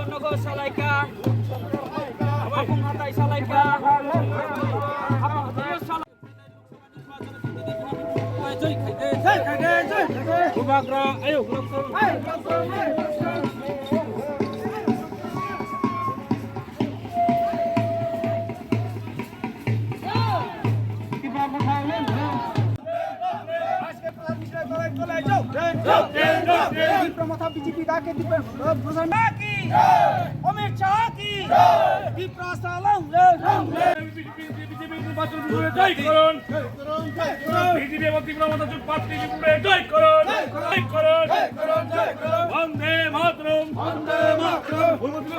Nogos Salaika, Abang Hatai Salaika, Bubagra, ayo, BJP का के अमित शाह की वंदे मातरम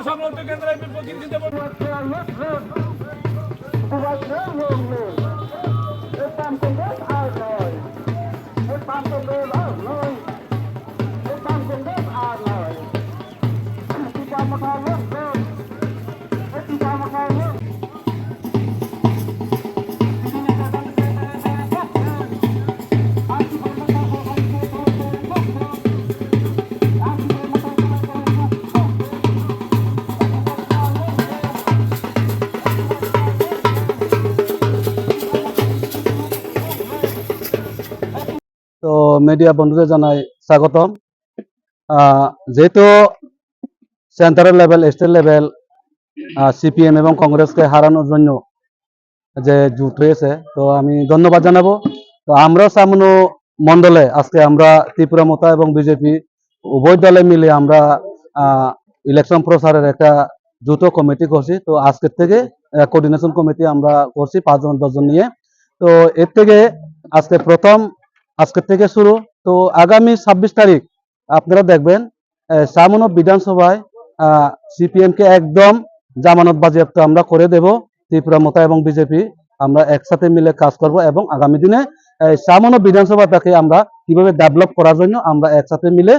संरक्षण केंद्र তো মিডিয়া বন্ধুদের জানাই স্বাগতম। যেহেতু central level state level CPM এবং কংগ্রেসকে হারানোর জন্য যে জোট হয়েছে, তো আমি ধন্যবাদ জানাবো। তো আমরা সামনো মন্ডলে আজকে আমরা ত্রিপুরা মোতা এবং বিজেপি উভয় দলে মিলে আমরা ইলেকশন প্রচারের একটা জোট কমিটি করছি। তো আজকের থেকে কোঅর্ডিনেশন কমিটি আমরা করছি 5 জন 10 জন নিয়ে। তো এর থেকে আজকের থেকে শুরু। তো আগামী 26 তারিখ আপনারা দেখবেন সামনো বিধানসভায় সিপিএম কে একদম জামানত বাজেয়াপ্ত আমরা করে দেব। ত্রিপুরা মোতা এবং বিজেপি আমরা একসাথে মিলে কাজ করব এবং আগামী দিনে সামনো বিধানসভাটাকে আমরা কিভাবে ডেভেলপ করার জন্য আমরা একসাথে মিলে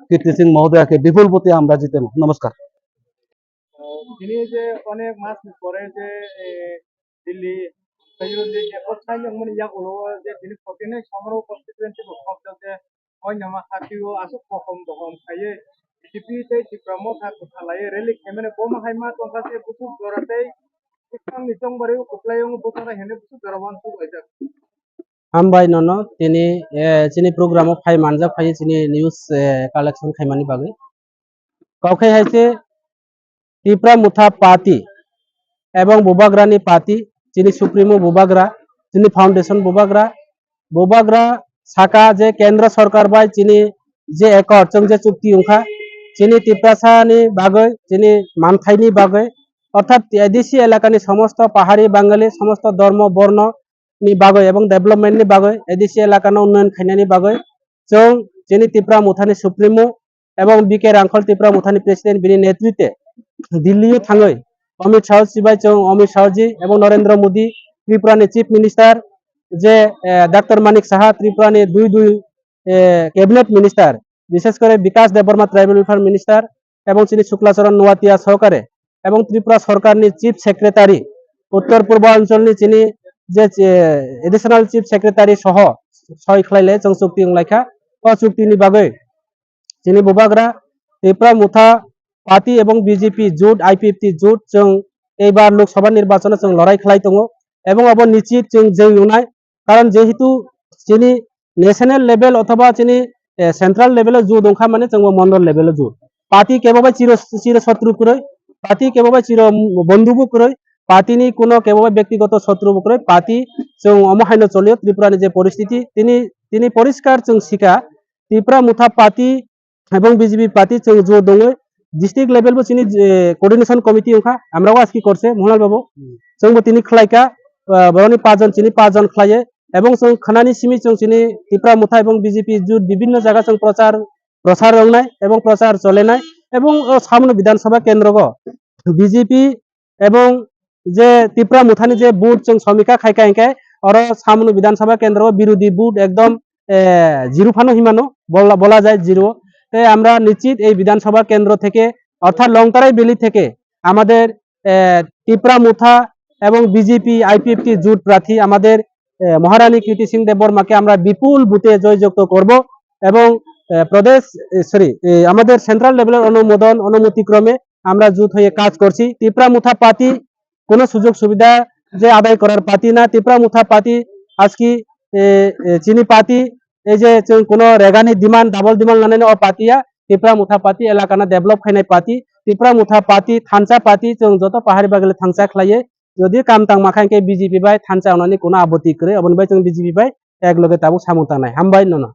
কীর্তি সিং মহোদয়কে বিপুল ভোটে আমরা জিতেব। নমস্কার। তিনি যে অনেক মাস পরে যে দিল্লি हामबाय ननो तिनी चिनी प्रोग्राम फाइ मानजा फाइ चिनी न्यूज कलेक्शन खाइमानी बागै काउखे हाइसे त्रिपुरा मुथा पार्टी एवं बुबाग्रानी पार्टी चिनी सुप्रीमो बुबाग्रा चिनी फाउंडेशन बुबाग्रा साका जे केंद्र सरकार बाय चिनी जे एकॉर्ड जों जे चुक्ति उखा चिनी त्रिपुरासानी बागै चिनी मानथाइनी बागै अर्थात एदिसी एलाकानी समस्त पाहाड़ी बांगाली समस्त धर्म वर्ण नि बागै एवं डेवलपमेंट नि बागै एदिसी एलाकानो उन्नयन खायनायनि बागै जों चिनी त्रिपुरा मुथानि सुप्रीमो एवं बीके रांखल त्रिपुरा मुथानि प्रेसिडेंट बिनि नेतृत्वे दिल्ली थाङै अमित शाह सिबाय जों अमित शाह जी एवं नरेंद्र मोदी त्रिपुरानि चीफ मिनिस्टर जे डॉक्टर मानिक साहा त्रिपुरानि दुई कैबिनेट मिनिस्टर विशेष कर विकास देबबर्मा ट्राइबल वेलफेयर मिनिस्टर एवं चिनी शुक्लाचरण नुवातिया सहकारे एवं त्रिपुरा सरकारनि चीफ सेक्रेटारी उत्तर पूर्वांचलनि चिनी जे एडिशनल चीफ सेक्रेटारी सह सही खलाइले जों चुक्ति लाइखा चुक्तिनि बागै चिनी बुबाग्रा त्रिपुरा मुथा पार्टी एवं बीजेपी जुट आईपीएफटी जुट जों एबार लोकसभा निर्वाचन जों लड़ाई खलाई दङ एवं अब निश्चित जों नुनाय कारण जेहेतु चिनी नेशनल लेवल अथवा चिनी सेंट्रल लेवल जो दंखा माने जों मंडल लेवल जो पार्टी केवल चिर शत्रु कुरै पार्टी केवल चिर बंधुबो कुरै पार्टी नि कोनो केवल व्यक्तिगत शत्रु कुरै पार्टी जों अमहायनो चलियो त्रिपुरानि जे परिस्थिति तिनी परिष्कार जों सिका त्रिपुरा मुथा पार्टी एवं बीजेपी पार्टी जों जो दङ डिस्ट्रिक्ट लेवल बो चिनी कोऑर्डिनेशन कमिटी उखा हमराव आज की करसे मोहनलाल बाबू जों तिनी खलाइका बरनि 5 जन चिनी 5 जन खलाये एवं जों खानानि सिमि जों चिनी त्रिपुरा मुथा एवं बीजेपी जुट विभिन्न जगह जों प्रचार रंनाय एवं प्रचार चलेनाय एवं सामने विधानसभा केंद्र को बीजेपी एवं जे त्रिपुरा मुथानि जे बूथ जों समीक्षा खाइका इंके और सामने विधानसभा केंद्र विरोधी बूथ एकदम जीरो फानो हिमानो बोला जाए जीरो তাই আমরা নিশ্চিত এই বিধানসভা কেন্দ্র থেকে অর্থাৎ লংতারাই বেলি থেকে আমাদের টিপরা মুথা এবং বিজেপি আইপিএফটি জোট প্রার্থী আমাদের মহারানী কীর্তি সিং দেববর্মাকে আমরা বিপুল বুথে জয়যুক্ত করব এবং প্রদেশ আমাদের সেন্ট্রাল লেভেলের অনুমতিক্রমে আমরা জোট হয়ে কাজ করছি। টিপরা মুথা পার্টি কোনো সুযোগ সুবিধা যে আদায় করার পার্টি না। টিপরা মুথা পার্টি আজকে চিনি পার্টি এই যে কোনো রেগানি ডিমান্ড ডাবল ডিমান্ড লানে ও পার্টিয়া টিপরা মুথা পার্টি এলাকাना डेभलप खायनाय पार्टी टिपरा मुथा पार्टी थानसा पार्टी जों जत पाहाड़ी बागले थांसा खलायो যদি কাম তাং মাখাইকে বিজেপি বাই থানসা অনানি কোনো আপত্তি করে অবন বাই जों বিজেপি বাই এক লগে তাবु सामंता नाय हामबाय नना।